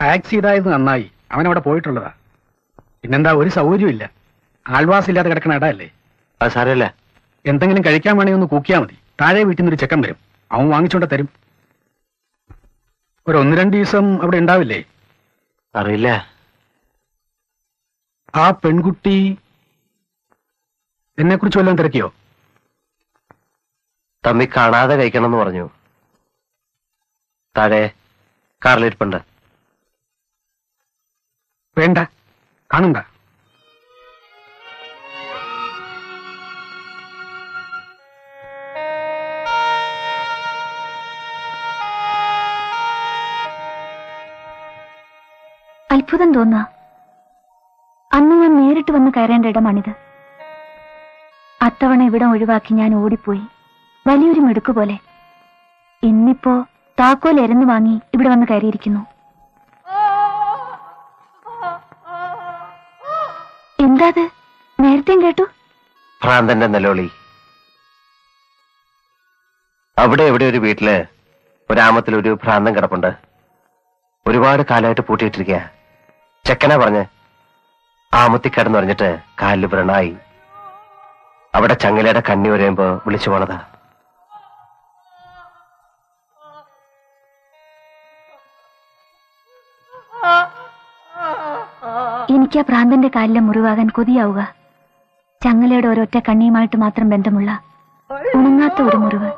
ആക്സിഡായത് നന്നായി, അവൻ അവിടെ പോയിട്ടുള്ളതാ. പിന്നെന്താ, ഒരു സൗകര്യമില്ല. ആൾവാസില്ലാതെ കിടക്കണ ഇടല്ലേ. അത് സാരമില്ല. എന്തെങ്കിലും കഴിക്കാൻ വേണമെങ്കിൽ ഒന്ന് കൂക്കിയാ മതി. താഴെ വീട്ടിൽ നിന്നൊരു ചെക്കൻ വരും, അവൻ വാങ്ങിച്ചോണ്ട തരും. ഒരു 1-2 ദിവസം അവിടെ ഉണ്ടാവില്ലേ? അറിയില്ല. ആ പെൺകുട്ടി എന്നെ കുറിച്ച് വല്ലതും തിരക്കിയോ? തമ്മി കാണാതെ കഴിക്കണം എന്ന് പറഞ്ഞു. താഴെ കാറിലിരിപ്പുണ്ട്. വേണ്ട, കാണണ്ട. അത്ഭുതം തോന്നുക. അന്ന് ഞാൻ നേരിട്ട് വന്ന് കയറേണ്ട ഇടമാണിത്. അത്തവണ ഇവിടം ഒഴിവാക്കി ഞാൻ ഓടിപ്പോയി, വലിയൊരു മിടുക്ക് പോലെ. ഇന്നിപ്പോ താക്കോൽ എരന്ന് വാങ്ങി ഇവിടെ വന്ന് കയറിയിരിക്കുന്നു. എന്താത്? നേരത്തെയും കേട്ടു. ഭ്രാന്തന്റെ നിലവിളി. അവിടെ എവിടെ ഒരു വീട്ടില് ഒരാമത്തിലൊരു ഭ്രാന്തൻ കിടപ്പുണ്ട്. ഒരുപാട് കാലമായിട്ട് പൂട്ടിയിട്ടിരിക്കുക. ചെക്കനാ പറഞ്ഞ് ആമത്തി കിടന്നു പറഞ്ഞിട്ട് കാലിൽ വ്രണായി. അവിടെ ചങ്ങലയുടെ കണ്ണി വരയുമ്പോ വിളിച്ചു പോണതാ. എനിക്ക് ആ ഭ്രാന്തന്റെ കാലിലെ മുറിവാകാൻ കൊതിയാവുക. ചങ്ങലയുടെ ഒരൊറ്റ കണ്ണിയുമായിട്ട് മാത്രം ബന്ധമുള്ള ഉണങ്ങാത്ത ഒരു മുറിവ്.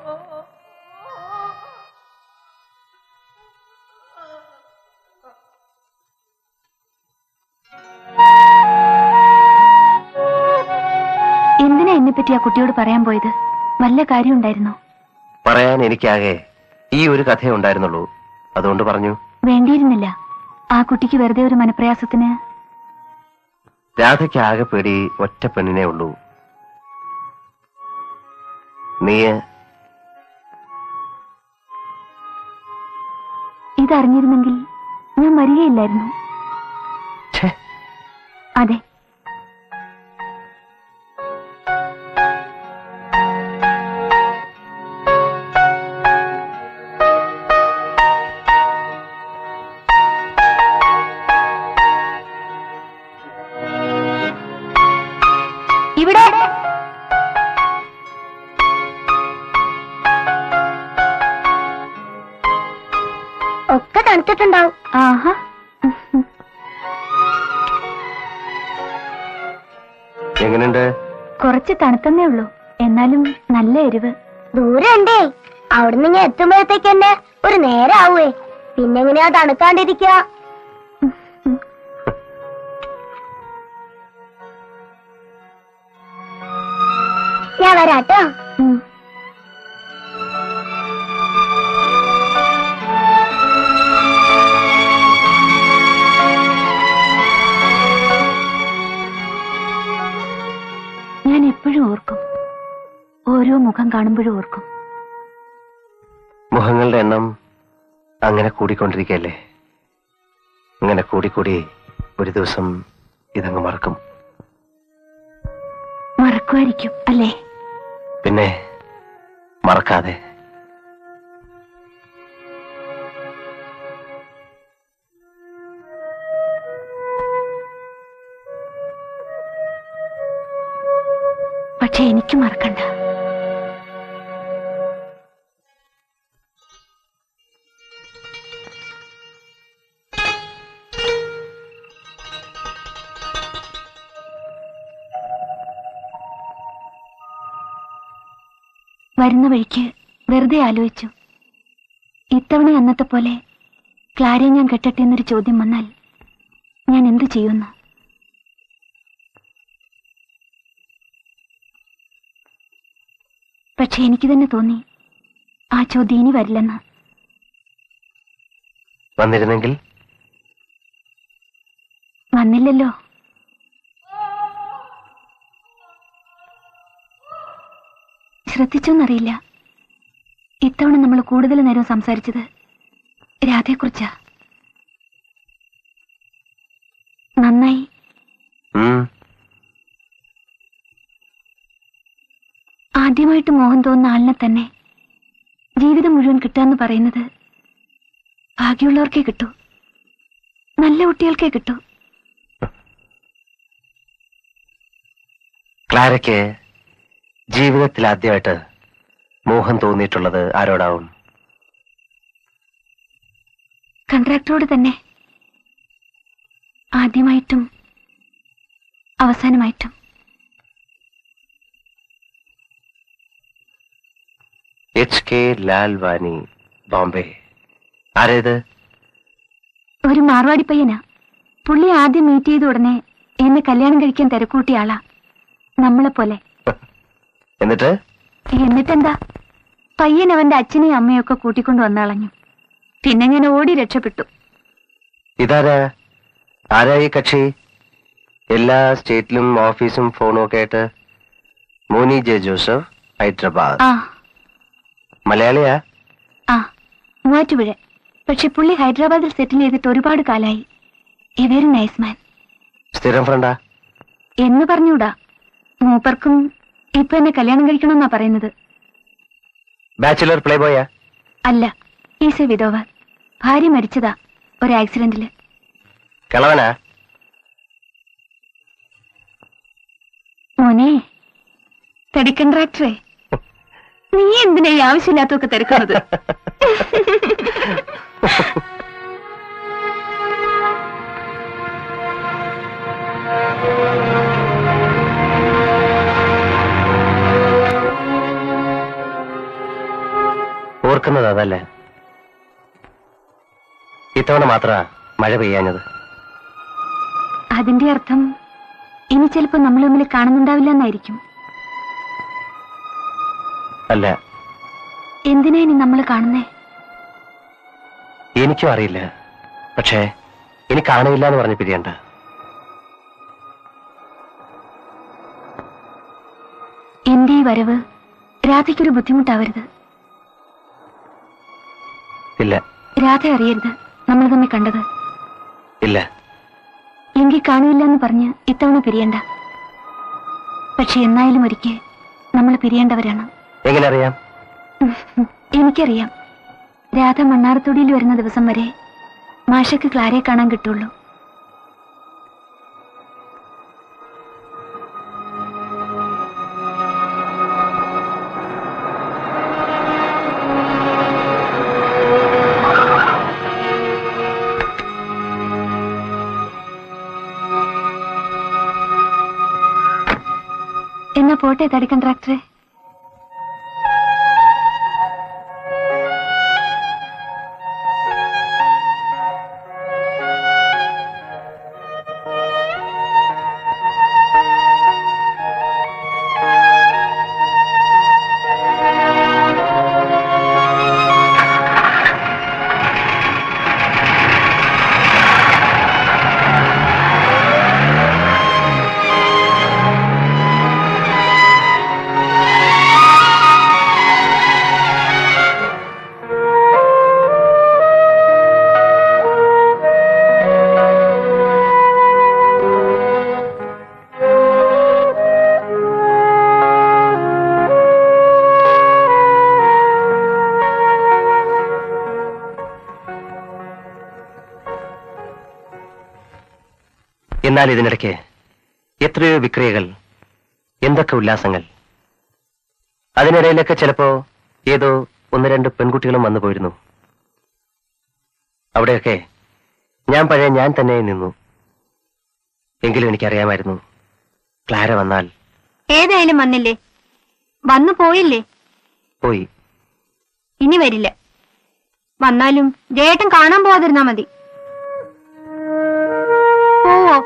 എന്തിനാ എന്നെപ്പറ്റി ആ കുട്ടിയോട് പറയാൻ പോയത്? വല്ല കാര്യം ഉണ്ടായിരുന്നോ? പറയാൻ എനിക്കാകെ ഈ ഒരു കഥയെ ഉണ്ടായിരുന്നുള്ളൂ, അതുകൊണ്ട് പറഞ്ഞു. വേണ്ടിയിരുന്നില്ല. ആ കുട്ടിക്ക് വെറുതെ ഒരു മനപ്രയാസത്തിന്. രാധയ്ക്ക് ആകെ പേടി ഒറ്റ പെണ്ണിനെ ഉള്ളൂ. നീ ഇതറിഞ്ഞിരുന്നെങ്കിൽ ഞാൻ വരികയില്ലായിരുന്നു. അതെ, ഇവിടെ ഒക്കെ തണുത്തിട്ടുണ്ടാവും. ആഹാ, എങ്ങനെയുണ്ട്? കുറച്ച് തണുത്തന്നേ ഉള്ളൂ, എന്നാലും നല്ല എരിവ്. ദൂരം ഉണ്ടേ. അവിടുന്ന് ഇങ്ങനെ എത്തുമ്പോഴത്തേക്ക് തന്നെ ഒരു നേരം ആവുവേ. പിന്നെ എങ്ങനെയാ തണുക്കാണ്ടിരിക്കുക? ഞാൻ വരാട്ടോ. ഞാൻ എപ്പോഴും ഓർക്കും, ഓരോ മുഖം കാണുമ്പോഴും ഓർക്കും. മുഖങ്ങളുടെ എണ്ണം അങ്ങനെ കൂടിക്കൊണ്ടിരിക്കല്ലേ. അങ്ങനെ കൂടിക്കൂടി ഒരു ദിവസം ഇതങ്ങ് മറക്കും. മറക്കുമായിരിക്കും അല്ലേ? പിന്നെ മറക്കാതെ. പക്ഷെ എനിക്ക് മറക്കണ്ട. വരുന്ന വഴിക്ക് വെറുതെ ആലോചിച്ചു, ഇത്തവണ അന്നത്തെ പോലെ ക്ലാരയെ ഞാൻ കെട്ടട്ടെ എന്നൊരു ചോദ്യം വന്നാൽ ഞാൻ എന്ത് ചെയ്യുന്നു? പക്ഷെ എനിക്ക് തന്നെ തോന്നി ആ ചോദ്യം ഇനി വരില്ലെന്ന്. വന്നിരുന്നെങ്കിൽ? വന്നില്ലല്ലോ. ശ്രദ്ധിച്ചോന്നറിയില്ല, ഇത്തവണ നമ്മൾ കൂടുതൽ നേരം സംസാരിച്ചത് രാധയെക്കുറിച്ചാ. നന്നായി. ആദ്യമായിട്ട് മോഹം തോന്നുന്ന ആളിനെ തന്നെ ജീവിതം മുഴുവൻ കിട്ടാന്ന് പറയുന്നത് ഭാഗ്യമുള്ളവർക്കേ കിട്ടൂ. നല്ല കുട്ടികൾക്കേ കിട്ടൂ. ക്ലാരയ്ക്ക് ജീവിതത്തിൽ ആദ്യമായിട്ട് മോഹം തോന്നിയിട്ടുള്ളത് ആരോടാവും? കൺട്രാക്ടറോട് തന്നെ. ആദ്യമായിട്ടും അവസാനമായിട്ടും. HK ലാൽവാനി, ബോംബെ. ആരേത്? ഒരു മാർവാടി പയ്യനാ. പുള്ളി ആദ്യം മീറ്റ് ചെയ്ത ഉടനെ എന്നെ കല്യാണം കഴിക്കാൻ തിരക്കൂട്ടിയ ആളാ, നമ്മളെപ്പോലെ. എന്നിട്ടെന്താ, പയ്യൻ അവന്റെ അച്ഛനെയും അമ്മയൊക്കെ കൂട്ടിക്കൊണ്ട് വന്നളഞ്ഞു. പിന്നെ ഞാൻ ഓടി രക്ഷപ്പെട്ടു. ഇതാരാ? ആരാ ഈ കക്ഷി? എല്ലാ സ്റ്റേറ്റിലും ഓഫീസും ഫോണും ഒക്കെ ആയിട്ട്. Moni J Joseph, Hyderabad. ആ മലയാളിയാ? ആ, മൂവാറ്റുപുഴ. പക്ഷെ പുള്ളി ഹൈദരാബാദിൽ സെറ്റിൽ ചെയ്തിട്ട് ഒരുപാട് കാലായി. എ വെരി നൈസ് മാൻ. സ്ഥിരം ഫ്രണ്ടാ? എന്ന് പറഞ്ഞൂടാ. മൂപ്പർക്കും ഇപ്പൊ എന്നെ കല്യാണം കഴിക്കണമെന്നാ പറയുന്നത്. ബാച്ചിലർ പ്ലേ ബോയാ? അല്ല, ഈസ് എ വിധവ. ഭാര്യ മരിച്ചതാ ഒരു ആക്സിഡന്റില്. കിളവനാ? മോനെ തടിക്കൺട്രാക്ടറെ, നീ എന്തിനാ ഈ ആവശ്യമില്ലാത്തൊക്കെ തിരക്കുന്നത്? ഓർക്കുന്നത് അതല്ലേ, ഇത്തവണ മാത്ര മഴ പെയ്യാഞ്ഞത്. അതിന്റെ അർത്ഥം ഇനി ചിലപ്പോ നമ്മൾ തമ്മിൽ കാണുന്നുണ്ടാവില്ല എന്നായിരിക്കും. അല്ല, എന്തിനാ ഇനി നമ്മൾ കാണുന്നേ? എനിക്കും അറിയില്ല. പക്ഷേ ഇനി കാണില്ല എന്ന് പറഞ്ഞ് പിരിയണ്ട. എന്റെ ഈ വരവ് രാധയ്ക്കൊരു ബുദ്ധിമുട്ടാവരുത്. ഇല്ല. രാധ അറിയരുത് നമ്മൾ തമ്മിൽ കണ്ടത്. ഇല്ല. എങ്കിൽ കാണില്ല എന്ന് പറഞ്ഞ് ഇത്തവണ പിരിയണ്ട. പക്ഷെ എന്നായാലും ഒരിക്കൽ നമ്മൾ പിരിയേണ്ടവരാണ്. എങ്ങനെ അറിയാം? എനിക്കറിയാം. രാധ മണ്ണാറത്തൊടിയിൽ വരുന്ന ദിവസം വരെ മാഷക്ക് ക്ലാരയെ കാണാൻ കിട്ടുള്ളൂ. എന്നാ പോട്ടെ തടിക്കൺട്രാക്ടറെ. എന്നാൽ ഇതിനിടയ്ക്ക് എത്രയോ വിക്രിയകൾ, എന്തൊക്കെ ഉല്ലാസങ്ങൾ. അതിനിടയിലൊക്കെ ചിലപ്പോ ഏതോ ഒന്ന് രണ്ട് പെൺകുട്ടികളും വന്നു പോയിരുന്നു. അവിടെയൊക്കെ ഞാൻ പഴയ ഞാൻ തന്നെ നിന്നു. എങ്കിലും എനിക്കറിയാമായിരുന്നു, ക്ലാര വന്നാൽ. ഏതായാലും വന്നില്ലേ, വന്നു പോയില്ലേ? പോയി. ഇനി വരില്ല. വന്നാലും ജയേട്ടൻ കാണാൻ പോവാതിരുന്നാ മതി. പോവോ?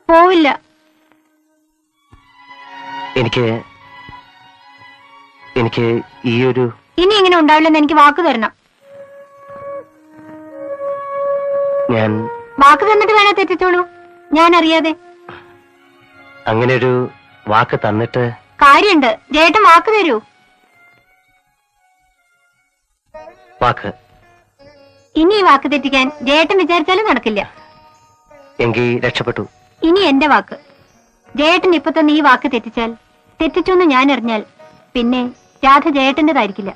പോവില്ല. എനിക്ക് ഈ ഒരു ഇനി ഇങ്ങനെ ഉണ്ടാവില്ലെന്ന് എനിക്ക് വാക്ക് തരണം. ഞാൻ വാക്ക് തന്നിട്ട് വേണേ തെറ്റിച്ചോളൂ, ഞാൻ അറിയാതെ. അങ്ങനെ ഒരു വാക്ക് തന്നിട്ട് കാര്യണ്ട്. ജയേട്ടൻ വാക്ക് തരൂ. വാക്ക്. ഇനി ഈ വാക്ക് തെറ്റിക്കാൻ ജയേട്ടൻ വിചാരിച്ചാലും നടക്കില്ല. എങ്കിൽ രക്ഷപ്പെട്ടു. ഇനി എന്റെ വാക്ക്. ജയേട്ടൻ ഇപ്പൊ തന്നെ ഈ വാക്ക് തെറ്റിച്ചാൽ, തെറ്റിച്ചു എന്ന് ഞാൻ അറിഞ്ഞാൽ പിന്നെ രാധ ജയേട്ടന്റേതായിരിക്കില്ല.